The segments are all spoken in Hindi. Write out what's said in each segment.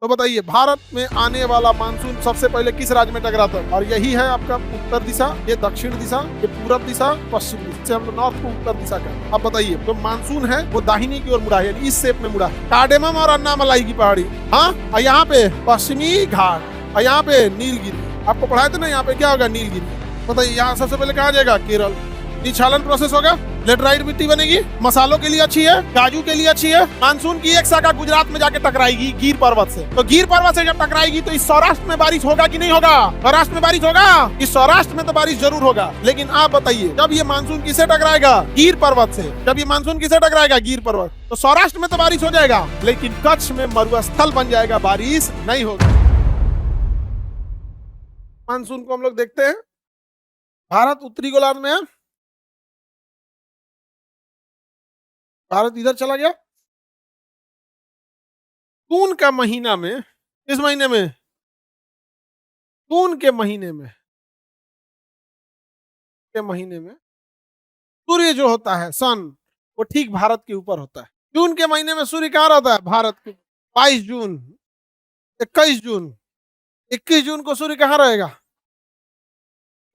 तो बताइए भारत में आने वाला मानसून सबसे पहले किस राज्य में टकराता है? और यही है आपका उत्तर दिशा, ये दक्षिण दिशा, ये पूरब दिशा, पश्चिम दिशा से हम लोग नॉर्थ को उत्तर दिशा कहते हैं। अब बताइए तो मानसून है वो दाहिनी की ओर मुड़ा है, यानी इस शेप में मुड़ा है। कार्डेमम और अन्नामलाई की पहाड़ी, हाँ, और यहाँ पे पश्चिमी घाट, और यहाँ पे नीलगिरी। आपको पढ़ाया था ना, यहाँ पे क्या होगा? नीलगिरी। बताइए यहाँ सबसे पहले कहाँ जाएगा? केरल। निछालन प्रोसेस होगा, लेटराइट मिट्टी बनेगी, मसालों के लिए अच्छी है, काजू के लिए अच्छी है। मानसून की एक शाखा गुजरात में जाके टकराएगी गिर पर्वत से। तो गिर पर्वत से जब टकराएगी तो इस सौराष्ट्र में बारिश होगा कि नहीं होगा? सौराष्ट्र में बारिश होगा। इस सौराष्ट्र में तो बारिश जरूर होगा। लेकिन आप बताइए जब ये मानसून किसे टकराएगा? गिर पर्वत से। जब ये मानसून किसे टकराएगा? गिर पर्वत। तो सौराष्ट्र में तो बारिश हो जाएगा, लेकिन कच्छ में मरुस्थल बन जाएगा, बारिश नहीं होगी। मानसून को हम लोग देखते हैं, भारत उत्तरी गोलार्ध में है। भारत इधर चला गया। जून का महीना में, किस महीने में? जून के महीने में, सूर्य जो होता है सन, वो ठीक भारत के ऊपर होता है। जून के महीने में सूर्य कहाँ रहता है? भारत के। 22 जून, 21 जून, 21 जून को सूर्य कहाँ रहेगा?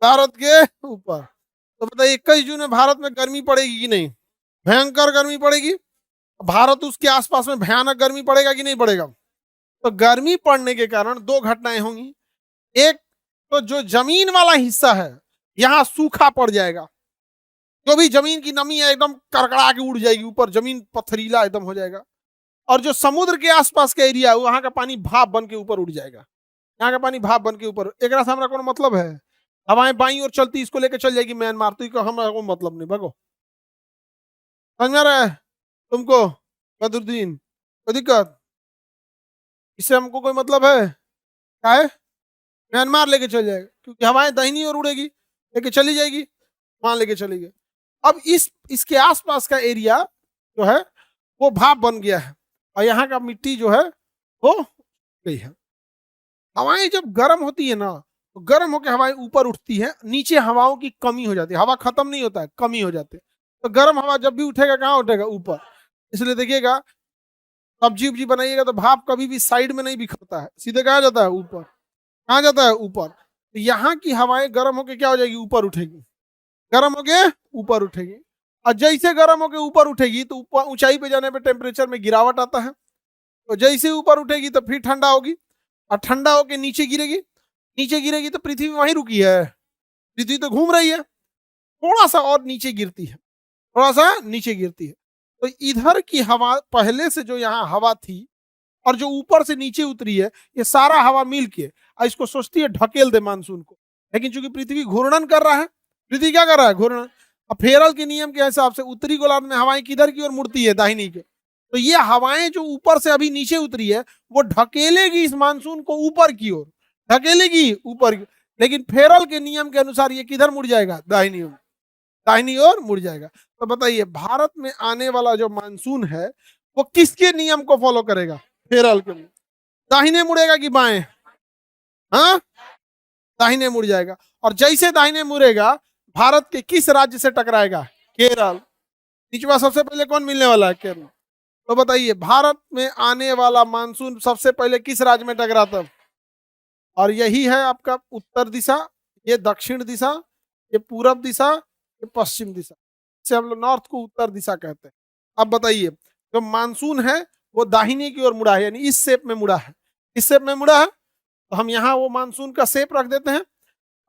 भारत के ऊपर। तो बताइए 21 जून में भारत में गर्मी पड़ेगी कि नहीं? भयंकर गर्मी पड़ेगी। भारत उसके आसपास में भयानक गर्मी पड़ेगा कि नहीं पड़ेगा? तो गर्मी पड़ने के कारण दो घटनाएं होंगी। एक तो जो जमीन वाला हिस्सा है यहां सूखा पड़ जाएगा, जो भी जमीन की नमी है एकदम कड़कड़ा के उड़ जाएगी ऊपर, जमीन पथरीला एकदम हो जाएगा। और जो समुद्र के आसपास का एरिया है वहां का पानी भाप बन के ऊपर उड़ जाएगा। यहाँ का पानी भाप बन के ऊपर, एक से हमारा कौन मतलब है? हवाएं बाई और चलती, इसको लेकर चल जाएगी म्यांमार, तो हमारा कोई मतलब नहीं। भगो, समझ में आ रहा है तुमको बदरुद्दीन? कोई दिक्कत? इससे हमको कोई मतलब है? क्या है? म्यांमार लेके चल जाएगा, क्योंकि हवाएं दाहिनी ओर उड़ेगी, लेके चली जाएगी, वहां लेके चली गई। अब इसके आसपास का एरिया जो है वो भाप बन गया है, और यहाँ का मिट्टी जो है वो गई है। हवाएं जब गर्म होती है ना, तो गर्म होकर हवाएं ऊपर उठती है, नीचे हवाओं की कमी हो जाती है। हवा खत्म नहीं होता है, कमी हो जाती है। तो गर्म हवा जब भी उठेगा कहाँ उठेगा? ऊपर। इसलिए देखिएगा सब्जी उब्जी बनाइएगा तो भाप कभी भी साइड में नहीं बिखरता है, सीधे कहाँ जाता है? ऊपर। कहाँ जाता है? ऊपर। तो यहाँ की हवाएं गर्म होके क्या हो जाएगी? ऊपर उठेगी। गर्म होके ऊपर उठेगी, और जैसे गर्म होके ऊपर उठेगी तो ऊपर ऊंचाई पे जाने पे टेम्परेचर में गिरावट आता है। तो जैसे ऊपर उठेगी तो फिर ठंडा होगी, और ठंडा होके नीचे गिरेगी। नीचे गिरेगी तो पृथ्वी वहीं रुकी है, पृथ्वी तो घूम रही है, थोड़ा सा और नीचे गिरती है, थोड़ा सा नीचे गिरती है। तो इधर की हवा पहले से जो यहाँ हवा थी और जो ऊपर से नीचे उतरी है, ये सारा हवा मिल के इसको सोचती है ढकेल दे मानसून को। लेकिन चूंकि पृथ्वी घूर्णन कर रहा है, पृथ्वी क्या कर रहा है? घूर्णन। अब फेरल के नियम के हिसाब से उत्तरी गोलार्ध में हवाएं किधर की ओर मुड़ती है? दाहिनी के। तो ये हवाएं जो ऊपर से अभी नीचे उतरी है वो ढकेलेगी इस मानसून को ऊपर की ओर, ढकेलेगी ऊपर की। लेकिन फेरल के नियम के अनुसार ये किधर मुड़ जाएगा? दाहिनी ओर, दाहिनी ओर मुड़ जाएगा। तो बताइए भारत में आने वाला जो मानसून है वो किसके नियम को फॉलो करेगा? फेरल के। दाहिने मुड़ेगा कि बाएं? हाँ, दाहिने मुड़ जाएगा। और जैसे दाहिने मुड़ेगा भारत के किस राज्य से टकराएगा? केरल। निचवा सबसे पहले कौन मिलने वाला है? केरल। तो बताइए भारत में आने वाला मानसून सबसे पहले किस राज्य में टकराता है? और यही है आपका उत्तर दिशा, ये दक्षिण दिशा, ये पूरब दिशा, ये पश्चिम दिशा। से हम लोग नॉर्थ को उत्तर दिशा कहते हैं। अब बताइए जो मानसून है वो दाहिने की ओर मुड़ा है, यानी इस शेप में मुड़ा है। इस शेप में मुड़ा है तो हम यहाँ वो मानसून का शेप रख देते हैं।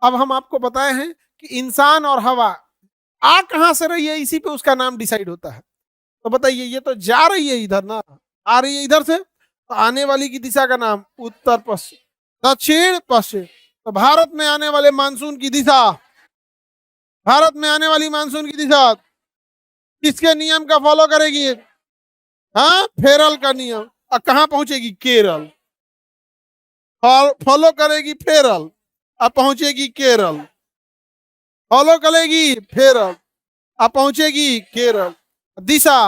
अब हम आपको बताए हैं कि इंसान और हवा आ कहां से रही है, इसी पे उसका नाम डिसाइड होता है। तो बताइए ये तो जा रही है इधर ना, आ रही है इधर से, तो आने वाली की दिशा का नाम उत्तर पश्चिम, दक्षिण पश्चिम। तो भारत में आने वाले मानसून की दिशा, भारत में आने वाली मानसून की दिशा किसके नियम का फॉलो करेगी? हाँ, फेरल का नियम। और कहां पहुंचेगी? केरल। फॉलो करेगी फेरल, अब पहुंचेगी केरल। फॉलो करेगी फेरल, अब पहुंचेगी केरल। दिशा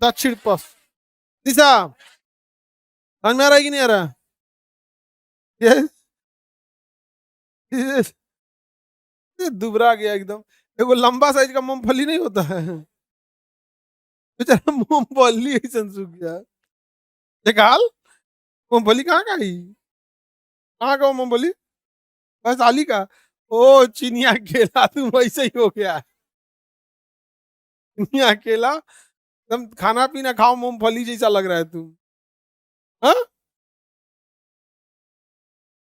दक्षिण पश्चिम दिशा। समझ में आ रहा है कि नहीं आ रहा? ये दुबरा गया एकदम। देखो लंबा साइज का मूंगफली नहीं होता है, बेचारा मूंगफली ऐसा सूख गया। निकाल मूंगफली कहाँ का ही, कहाँ का वो मूंगफली, वैशाली का। ओ चिनिया केला, तुम वैसे ही हो गया। चिनिया केला, तुम खाना पीना खाओ, मूंगफली जैसा लग रहा है तुम। हाँ,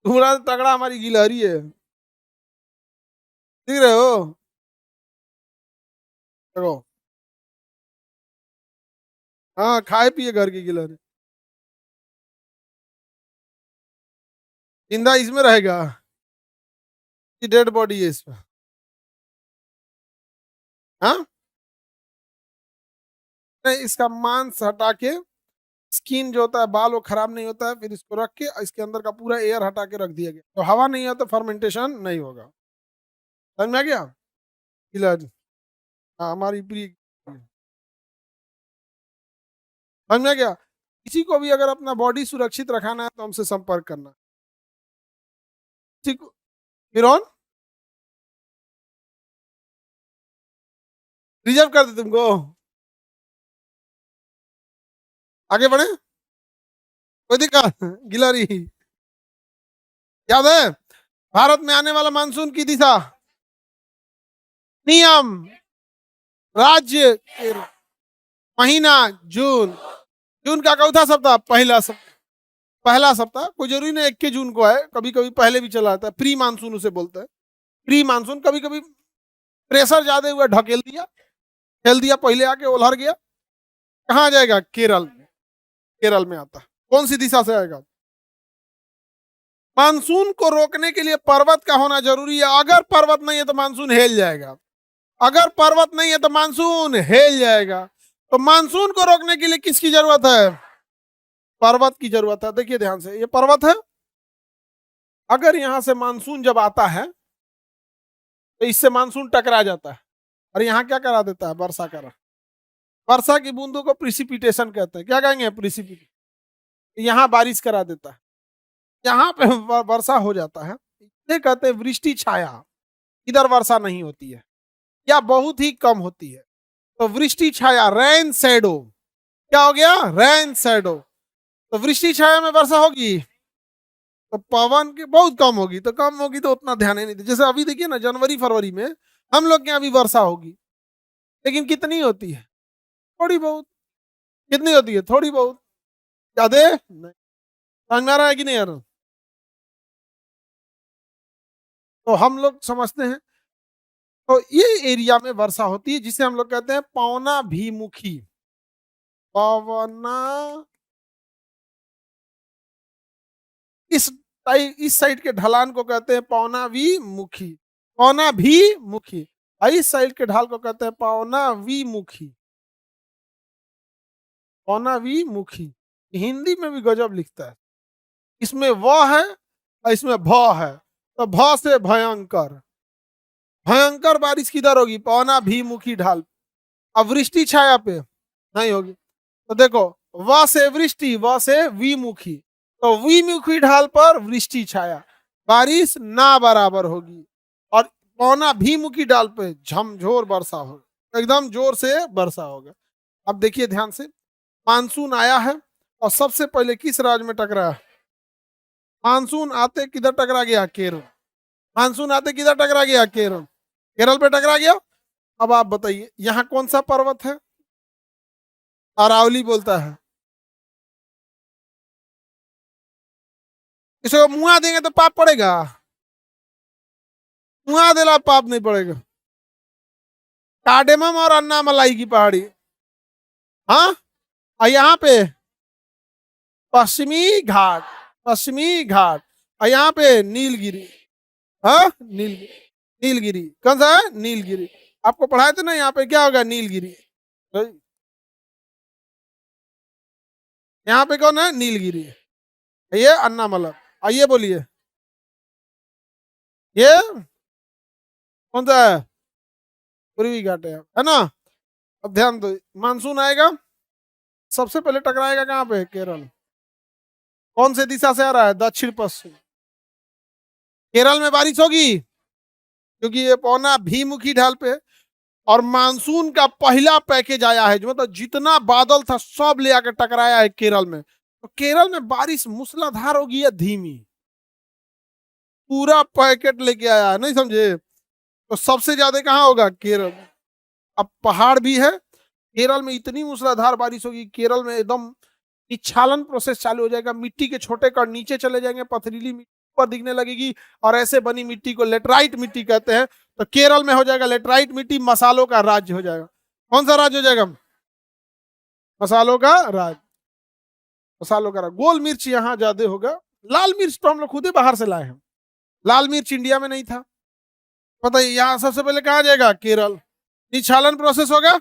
तुम्हारा तो तगड़ा हमारी गिलहरी है, देख रहे हो। देखो, हाँ खाए पिए घर की गिलहरी। जिंदा इसमें रहेगा, ये डेड बॉडी है इसमें। हाँ, नहीं इसका मांस हटा के, स्किन जो होता है बाल वो खराब नहीं होता है, फिर इसको रख के इसके अंदर का पूरा एयर हटा के रख दिया गया, तो हवा नहीं है तो फर्मेंटेशन नहीं होगा। समझ में आ गया। गिलहरी, हाँ हमारी प्रिय, समझ में आ गया। किसी को भी अगर अपना बॉडी सुरक्षित रखाना है तो हमसे संपर्क करना। ठीक, फिर ऑन रिजर्व कर दे तुमको, आगे बढ़े, कोई दिक्कत। गिलहरी, याद है भारत में आने वाला मानसून की दिशा, नियम, राज्य, महीना जून, जून का चौथा सप्ताह, पहला सप्ताह, पहला सप्ताह, कोई जरूरी नहीं 21 जून को है, कभी कभी पहले भी चला आता है, प्री मानसून उसे बोलते हैं। प्री मानसून, कभी कभी प्रेशर ज्यादा हुआ ढकेल दिया, खेल दिया, पहले आके उलहर गया। कहाँ जाएगा, केरल, केरल में आता है। कौन सी दिशा से आएगा। मानसून को रोकने के लिए पर्वत का होना जरूरी है, अगर पर्वत नहीं है तो मानसून हिल जाएगा, अगर पर्वत नहीं है तो मानसून हिल जाएगा। तो मानसून को रोकने के लिए किसकी जरूरत है, पर्वत की जरूरत है। देखिए ध्यान से, ये पर्वत है, अगर यहां से मानसून जब आता है तो इससे मानसून टकरा जाता है, और यहाँ क्या करा देता है, वर्षा करा, वर्षा की बूंदों को प्रिसिपिटेशन कहते हैं। क्या कहेंगे, प्रिसिपिटेशन, यहाँ बारिश करा देता है, यहाँ पे वर्षा हो जाता है, इसे कहते हैं वृष्टि छाया। इधर वर्षा नहीं होती है या बहुत ही कम होती है, तो वृष्टि छाया, रेन शैडो, क्या हो गया, रेन शैडो। तो वृष्टि छाया में वर्षा होगी तो पवन की बहुत कम होगी, तो कम होगी तो उतना ध्यान ही नहीं दे। जैसे अभी देखिए ना, जनवरी फरवरी में हम लोग के यहाँ भी वर्षा होगी, लेकिन कितनी होती है, थोड़ी बहुत। कितनी होती है, थोड़ी बहुत, ज्यादा नहीं। समझ में आ रहा है कि नहीं यार। तो हम लोग समझते हैं, तो ये एरिया में वर्षा होती है जिसे हम लोग कहते हैं पवनाभिमुखी, पवना, इस साइड के ढलान को कहते हैं पवनाभिमुखी, पवनाभिमुखी, और इस साइड के ढाल को कहते हैं पवनाभिमुखी, पवनाभिमुखी। हिंदी में भी गजब लिखता है, इसमें व है और इसमें भ है, तो भ से भयंकर, भयंकर बारिश किधर होगी, पवनाभिमुखी ढाल। अब वृष्टि छाया पे नहीं होगी, तो देखो व से वृष्टि, व से विमुखी, तो विमुखी ढाल पर वृष्टि छाया, बारिश ना बराबर होगी, और पवनाभिमुखी ढाल पे झमझोर वर्षा होगी, एकदम जोर से वर्षा होगा। अब देखिए ध्यान से, मानसून आया है और सबसे पहले किस राज्य में टकरा, मानसून आते किधर टकरा गया, केरल। मानसून आते किधर टकरा गया, केरल, केरल पे टकरा गया। अब आप बताइए यहाँ कौन सा पर्वत है, अरावली बोलता है। इसको मुआ देंगे तो पाप पड़ेगा, मुआ देला पाप नहीं पड़ेगा। कार्डेमम और अन्ना मलाई की पहाड़ी, हाँ, और यहाँ पे पश्चिमी घाट, पश्चिमी घाट, और यहाँ पे नीलगिरी, हाँ नीलगिरी, नीलगिरी कौन सा है, नीलगिरी। आपको पढ़ाए थे ना, यहाँ पे क्या होगा, नीलगिरी। यहाँ पे कौन है, नीलगिरी, ये अन्नामला। आइए बोलिए, ये कौन सा है, पूर्वी घाट है ना। अब ध्यान दो, मानसून आएगा सबसे पहले टकराएगा कहाँ पे, केरल। कौन से दिशा से आ रहा है, दक्षिण पश्चिम। केरल में बारिश होगी क्योंकि ये पवनाभिमुखी ढाल पे, और मानसून का पहला पैकेज आया है, जो मतलब जितना बादल था सब ले आकर टकराया है केरल में। तो केरल में बारिश मूसलाधार होगी या धीमी? पूरा पैकेट लेके आया है, नहीं समझे? तो सबसे ज्यादा कहाँ होगा? केरल। अब पहाड़ भी है केरल में, इतनी मूसलाधार बारिश होगी केरल में, एकदम इच्छालन प्रोसेस चालू हो जाएगा, मिट्टी के छोटे कण नीचे चले जाएंगे, पथरीली मिट्टी ऊपर दिखने लगेगी, और ऐसे बनी मिट्टी को लेटराइट मिट्टी कहते हैं। तो केरल में हो जाएगा लेटराइट मिट्टी, मसालों का राज्य हो जाएगा। कौन सा राज्य हो जाएगा? मसालों का राज्य। मसालों का राज्य। गोल मिर्च यहाँ ज्यादा होगा, लाल मिर्च तो हम लोग खुद ही बाहर से लाए हैं, लाल मिर्च इंडिया में नहीं था। पता है यहाँ सबसे पहले कहा जाएगा? केरल। निछालन प्रोसेस होगा,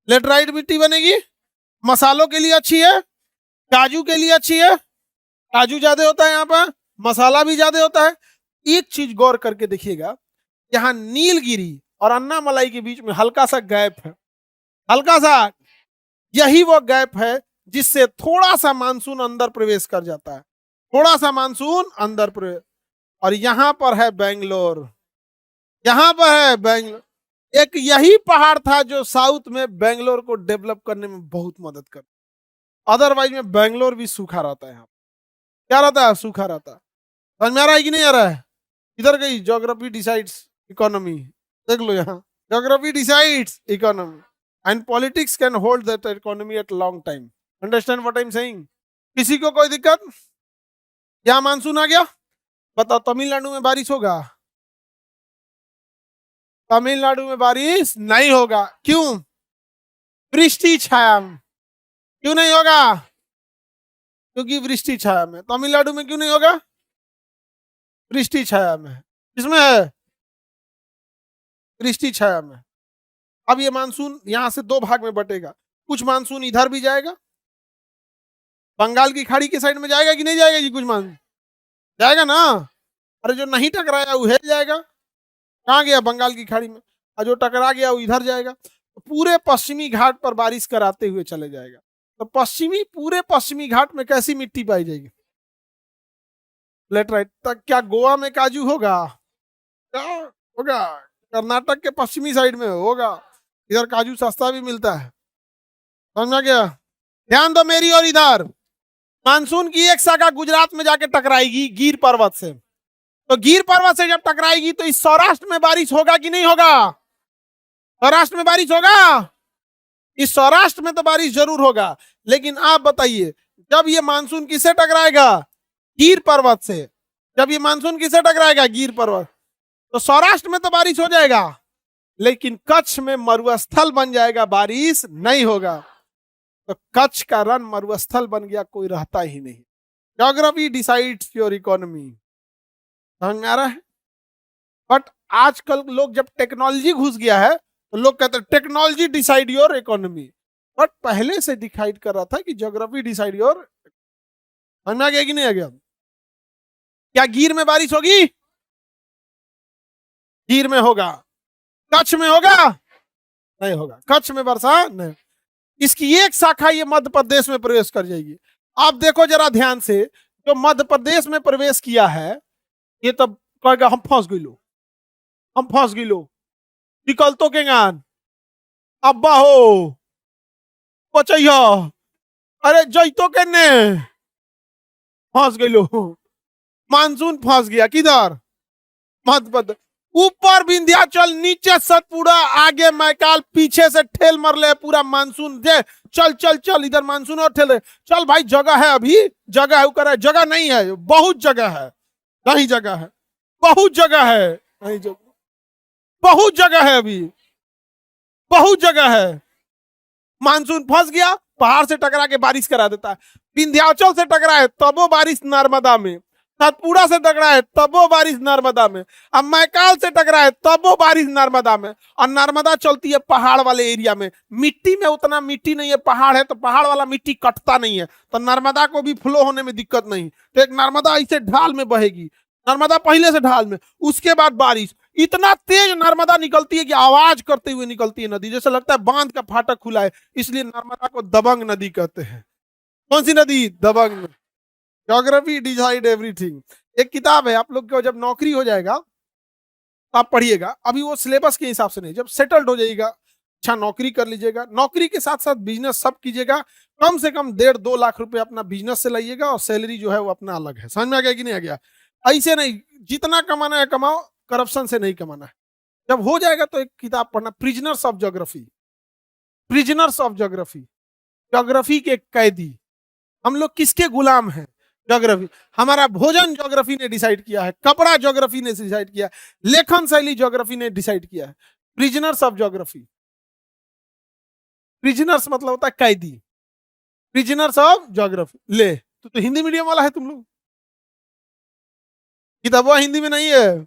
लेटराइट मिट्टी बनेगी, मसालों के लिए अच्छी है, काजू के लिए अच्छी है, काजू ज्यादा होता है यहाँ पर, मसाला भी ज्यादा होता है। एक चीज गौर करके देखिएगा, यहाँ नीलगिरी और अन्नामलाई के बीच में हल्का सा गैप है, हल्का सा, यही वो गैप है जिससे थोड़ा सा मानसून अंदर प्रवेश कर जाता है, थोड़ा सा मानसून अंदर प्रवेश। और यहां पर है बेंगलोर, यहां पर है बेंगलोर। एक यही पहाड़ था जो साउथ में बेंगलोर को डेवलप करने में बहुत मदद कर, अदरवाइज में बेंगलोर भी सूखा रहता है। यहाँ क्या रहता है? सूखा रहता है। समझ में आ रहा है कि नहीं आ रहा है? इधर गई ज्योग्राफी डिसाइड्स इकोनॉमी, देख लो यहाँ, geography decides economy and politics can hold that economy eight long time. Understand what I am saying? किसी को कोई दिक्कत? क्या मानसून आ गया? बताओ तमिलनाडु में बारिश होगा? तमिलनाडु में बारिश नहीं होगा। क्यों? वृष्टि छाया में। क्यों नहीं होगा? क्योंकि वृष्टि छाया में। तमिलनाडु में क्यों नहीं होगा? वृष्टि छाया में। किसमें है? वृष्टि छाया में। अब ये मानसून यहां से दो भाग में बटेगा, कुछ मानसून इधर भी जाएगा, बंगाल की खाड़ी के साइड में जाएगा कि नहीं जाएगा जी? कुछ मानसून जाएगा ना। अरे जो नहीं टकराया वो हिल जाएगा, कहाँ गया? बंगाल की खाड़ी में। और जो टकरा गया वो इधर जाएगा, तो पूरे पश्चिमी घाट पर बारिश कराते हुए चले जाएगा। तो पूरे पश्चिमी घाट में कैसी मिट्टी पाई जाएगी? लेटराइट। तक क्या गोवा में काजू होगा? क्या होगा? कर्नाटक के पश्चिमी साइड में होगा, इधर काजू सस्ता भी मिलता है। समझ गया? ध्यान दो मेरी और इधर, मानसून की एक शाखा गुजरात में जाके टकराएगी गिर पर्वत से, तो गिर पर्वत से जब टकराएगी तो इस सौराष्ट्र में बारिश होगा कि नहीं होगा? सौराष्ट्र में बारिश होगा। इस सौराष्ट्र में तो बारिश जरूर होगा, लेकिन आप बताइए जब ये मानसून किससे टकराएगा? गिर पर्वत से। जब ये मानसून किससे टकराएगा? गिर पर्वत। तो सौराष्ट्र में तो बारिश हो जाएगा, लेकिन कच्छ में मरुस्थल बन जाएगा, बारिश नहीं होगा। तो कच्छ का रण मरुस्थल बन गया, कोई रहता ही नहीं। Geography decides your economy. समझ में आ रहा है? बट आजकल लोग जब टेक्नोलॉजी घुस गया है तो लोग कहते हैं technology decide your economy, but पहले से डिसाइड कर रहा था कि ज्योग्राफी डिसाइड योर। समझ में आ गया कि नहीं आ गया? क्या गिर में बारिश होगी? गिर में होगा। कच्छ में होगा? नहीं होगा। कच्छ में वर्षा नहीं। इसकी एक शाखा ये मध्य प्रदेश में प्रवेश कर जाएगी। आप देखो जरा ध्यान से, जो मध्य प्रदेश में प्रवेश किया है ये तब कहेगा हम फंस गई लो, हम फंस गई लो, निकल तो के गान अब्बा हो बचैया, अरे जैतो के ने फंस गई लो। मानसून फंस गया किधर? मध्य प्रदेश। ऊपर विंध्याचल, नीचे सतपुड़ा, आगे मैकाल, पीछे से ठेल मर ले पूरा मानसून दे। चल चल चल इधर मानसून और ठेले। चल भाई जगह है, अभी जगह है, कर जगह नहीं है, बहुत जगह है, नहीं जगह है, बहुत जगह है, नहीं जगह, बहुत जगह है, अभी बहुत जगह है। मानसून फंस गया, पहाड़ से टकरा के बारिश करा देता है। विंध्याचल से टकराए तब वो बारिश नर्मदा में, सतपुड़ा से टकराए तब वो बारिश नर्मदा में, अब मैकाल से टकराए तब वो बारिश नर्मदा में। और नर्मदा चलती है पहाड़ वाले एरिया में, मिट्टी में उतना मिट्टी नहीं है, पहाड़ है तो पहाड़ वाला मिट्टी कटता नहीं है, तो नर्मदा को भी फ्लो होने में दिक्कत नहीं। तो एक नर्मदा ऐसे ढाल में बहेगी, नर्मदा पहले से ढाल में, उसके बाद बारिश। इतना तेज नर्मदा निकलती है कि आवाज करते हुए निकलती है नदी, जैसे लगता है बांध का फाटक खुला है, इसलिए नर्मदा को दबंग नदी कहते हैं। कौन सी नदी? दबंग। Geography decide everything. एक किताब है, आप लोग को जब नौकरी हो जाएगा तो आप पढ़िएगा, अभी वो सिलेबस के हिसाब से नहीं, जब सेटल्ड हो जाएगा, अच्छा नौकरी कर लीजिएगा, नौकरी के साथ साथ बिजनेस सब कीजिएगा, कम से कम 1.5-2 लाख रुपए अपना बिजनेस से लाइएगा और सैलरी जो है वो अपना अलग है। समझ में आ गया कि नहीं आ गया? ऐसे नहीं, जितना कमाना है कमाओ, करप्शन से नहीं कमाना है। जब हो जाएगा तो एक किताब पढ़ना, prisoners of geography, prisoners of geography, geography के कैदी। हम लोग किसके गुलाम हैं? ज्योग्राफी। हमारा भोजन ज्योग्राफी ने डिसाइड किया है, कपड़ा ज्योग्राफी ने डिसाइड किया है, लेखन शैली ज्योग्राफी ने डिसाइड किया है। प्रिजनर्स ऑफ ज्योग्राफी, प्रिजनर्स मतलब होता है कैदी, प्रिजनर्स ऑफ ज्योग्राफी। ले तो हिंदी मीडियम वाला है तुम लोग, किताबें हिंदी में नहीं है।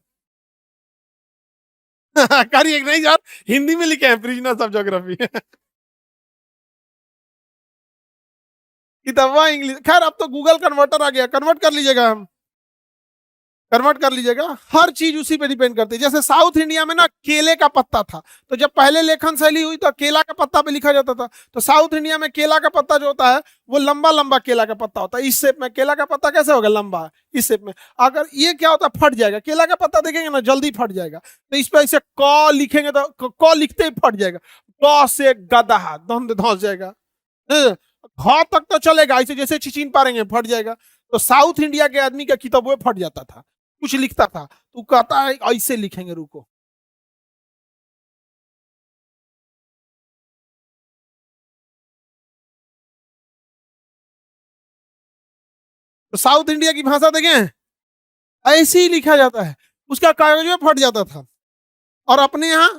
करिए नहीं यार, हिंदी में लिखे हैं प्रिजनर्स ऑफ ज्योग्राफी। किताबें इंग्लिश, खैर अब तो गूगल कन्वर्टर आ गया, कन्वर्ट कर लीजिएगा, हम कन्वर्ट कर लीजिएगा। हर चीज उसी पे डिपेंड करती है। जैसे साउथ इंडिया में ना केले का पत्ता था, तो जब पहले लेखन शैली हुई तो केला का पत्ता पे लिखा जाता था। तो साउथ इंडिया में केला का पत्ता जो होता है वो लंबा लंबा केला का पत्ता होता है, इस शेप में। केला का पत्ता कैसे होगा? लंबा, इस शेप में। अगर ये क्या होता है, फट जाएगा। केला का पत्ता देखेंगे ना जल्दी फट जाएगा, तो इस पे ऐसे क लिखेंगे तो क लिखते ही फट जाएगा। क से गधा, धंध धंस जाएगा। घ तक तो चलेगा, ऐसे जैसे चिचिन पारेंगे फट जाएगा। तो साउथ इंडिया के आदमी का किताब फट जाता था, कुछ लिखता था तो कहता है ऐसे लिखेंगे, रुको। तो साउथ इंडिया की भाषा देखें, ऐसे ही लिखा जाता है, उसका कागज में फट जाता था। और अपने यहाँ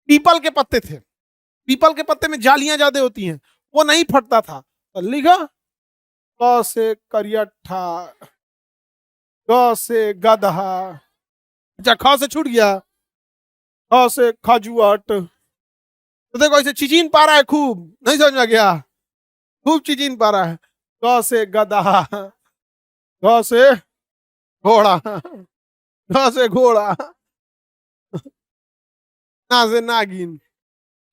पीपल के पत्ते थे, पीपल के पत्ते में जालियां ज्यादा होती हैं, वो नहीं फटता था। तो लिखा क से करियठा, ग से गधा, अच्छा ख से छूट गया, ख से खजुआट। तो देखो ऐसे चिचिन पा रहा है खूब, नहीं समझ में गया? खूब चिचिन पा रहा है। ग से गधा, घ से घोड़ा, घ से घोड़ा, ना से नागिन।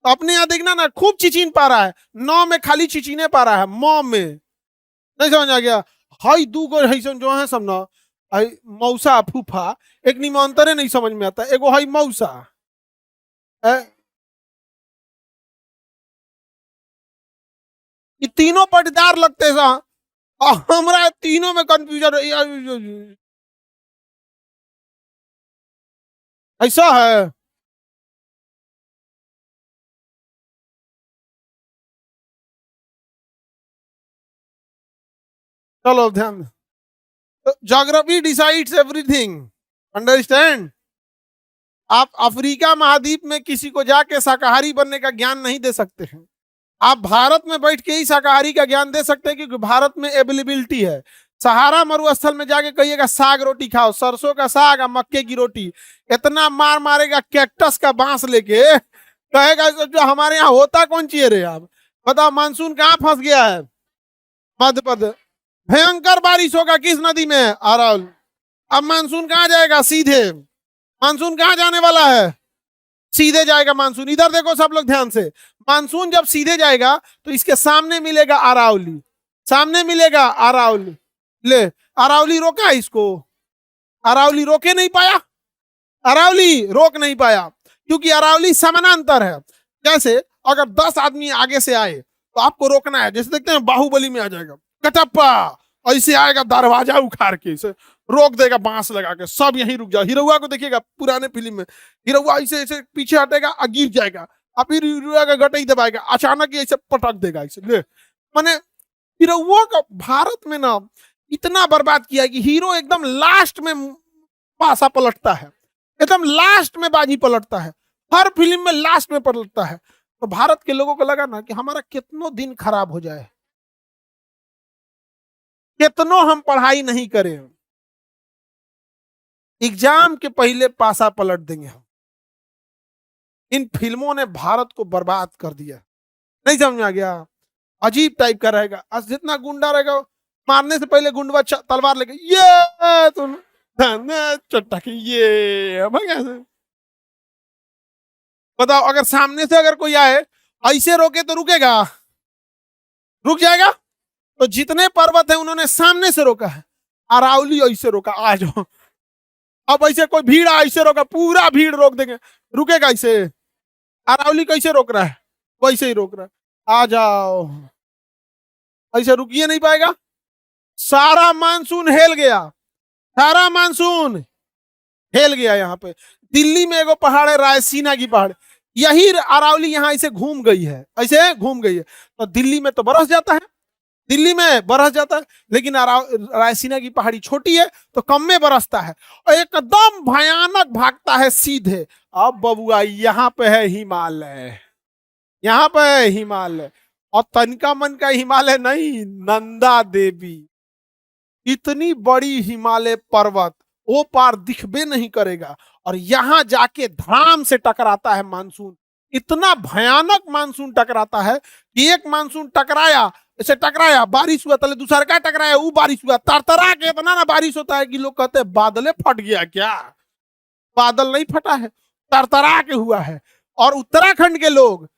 तो अपने यहाँ देखना ना, खूब चिचिन पा रहा है। नौ में खाली चिचिने पा रहा है, मौ में नहीं समझ आ गया? हाई दू गो हैसन जो है सब ना, मौसा फूफा, एक निमंत्रे नहीं समझ में आता। एगो हाई मौसा, ये तीनों पटदार लगते हैं। हमरा तीनों में कंफ्यूजन ऐसा है। चलो ध्यान, ज्योग्राफी डिसाइड्स एवरीथिंग, अंडरस्टैंड? आप अफ्रीका महाद्वीप में किसी को जाके शाकाहारी बनने का ज्ञान नहीं दे सकते हैं। आप भारत में बैठ के ही शाकाहारी का ज्ञान दे सकते हैं, क्योंकि भारत में अवेलेबिलिटी है। सहारा मरुस्थल में जाके कहिएगा साग रोटी खाओ, सरसों का साग और मक्के की रोटी, इतना मार मारेगा कैक्टस का बांस लेके, कहेगा जो हमारे यहाँ होता कौन चाहिए रे। आप बताओ, मानसून कहाँ फंस गया है? मध्य प्रदेश। भयंकर बारिश होगा किस नदी में? अरवल। अब मानसून कहाँ जाएगा? सीधे। मानसून कहाँ जाने वाला है? सीधे जाएगा मानसून। इधर देखो सब लोग ध्यान से, मानसून जब सीधे जाएगा तो इसके सामने मिलेगा अरावली, सामने मिलेगा अरावली। ले, अरावली रोका इसको? अरावली रोके नहीं पाया, अरावली रोक नहीं पाया, क्योंकि अरावली समानांतर है। जैसे अगर 10 आदमी आगे से आए तो आपको रोकना है। जैसे देखते हैं बाहुबली में आ जाएगा कटप्पा, ऐसे आएगा दरवाजा उखाड़ के, इसे रोक देगा बांस लगा के, सब यहीं रुक जाओ। हिरौआ को देखिएगा पुराने फिल्म में, हिरौआ ऐसे ऐसे पीछे हटेगा, गिर जाएगा, अब फिर हिरौआ का गटई दबाएगा, अचानक ऐसे पटक देगा ऐसे। ले माने हिरौआ का भारत में ना इतना बर्बाद किया कि हीरो एकदम लास्ट में पासा पलटता है, एकदम लास्ट में बाजी पलटता है, हर फिल्म में लास्ट में पलटता है। तो भारत के लोगों को लगा ना कि हमारा कितनो दिन खराब हो जाए, कितनो हम पढ़ाई नहीं करें, एग्जाम के पहले पासा पलट देंगे हम। इन फिल्मों ने भारत को बर्बाद कर दिया। नहीं समझ में आ गया? अजीब टाइप का रहेगा, आज जितना गुंडा रहेगा, मारने से पहले गुंडवा तलवार लेके ये तुम चट्टा के ये बताओ। अगर सामने से अगर कोई आए ऐसे रोके तो रुकेगा? रुक जाएगा। तो जितने पर्वत है उन्होंने सामने से रोका है। अरावली ऐसे रोका, आ जाओ। अब ऐसे कोई भीड़ ऐसे रोका, पूरा भीड़ रोक देंगे, रुकेगा ऐसे? अरावली कैसे रोक रहा है, वैसे ही रोक रहा है। आ जाओ, ऐसे रुकिए नहीं पाएगा। सारा मानसून हेल गया, सारा मानसून हेल गया। यहाँ पे दिल्ली में एगो पहाड़ है, रायसीना की पहाड़, यही अरावली यहाँ ऐसे घूम गई है, ऐसे घूम गई है। तो दिल्ली में तो बरस जाता है, दिल्ली में बरस जाता है, लेकिन रायसीना की पहाड़ी छोटी है तो कम में बरसता है और एकदम भयानक भागता है सीधे। अब बबुआ यहाँ पे है हिमालय, यहाँ पे है हिमालय, और तनिका मन का हिमालय नहीं, नंदा देवी। इतनी बड़ी हिमालय पर्वत वो पार दिखबे नहीं करेगा, और यहां जाके धड़ाम से टकराता है मानसून। इतना भयानक मानसून टकराता है कि एक मानसून टकराया, ऐसे टकराया, बारिश हुआ, तले दूसरा का टकराया, वो बारिश हुआ, तरतरा के इतना ना बारिश होता है कि लोग कहते हैं बादले फट गया क्या। बादल नहीं फटा है, तरतरा के हुआ है। और उत्तराखंड के लोग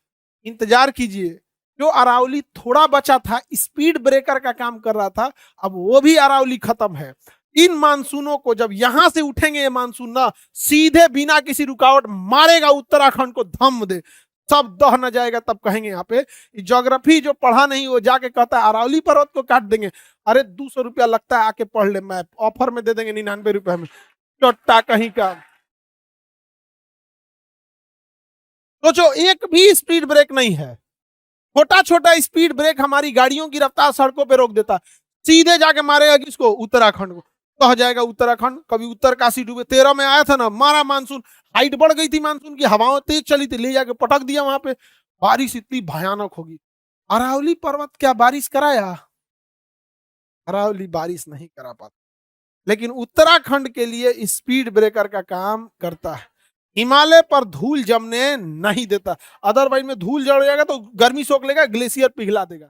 इंतजार कीजिए, जो अरावली थोड़ा बचा था, स्पीड ब्रेकर का काम कर रहा था, अब वो भी अरावली खत्म है। इन मानसूनों को जब यहां से उठेंगे, ये मानसून ना सीधे बिना किसी रुकावट मारेगा उत्तराखंड को, धम दे, सब दह न जाएगा। तब कहेंगे यहाँ पे ज्योग्राफी जो पढ़ा नहीं वो जाके कहता है अरावली पर्वत को काट देंगे। अरे 200 रुपया लगता है, आके पढ़ ले, मैप ऑफर में दे देंगे 99 रुपए में, चोट्टा कहीं का। सोचो, एक भी स्पीड ब्रेक नहीं है, छोटा छोटा स्पीड ब्रेक हमारी गाड़ियों की रफ्तार सड़कों पे रोक देता, सीधे जाके मारेगा किसको, उत्तराखंड को, कह जाएगा उत्तराखंड। कभी उत्तरकाशी डूबे, 13 में आया था ना, मारा मानसून, हाइट बढ़ गई थी मानसून की, हवाएं तेज चली थी, ले जाके पटक दिया वहां पे, बारिश इतनी भयानक होगी। अरावली पर्वत क्या बारिश कराया, अरावली बारिश नहीं करा पाता, लेकिन उत्तराखंड के लिए स्पीड ब्रेकर का काम करता है। हिमालय पर धूल जमने नहीं देता, अदरवाइज में धूल जड़ जाएगा तो गर्मी सोख लेगा, ग्लेशियर पिघला देगा।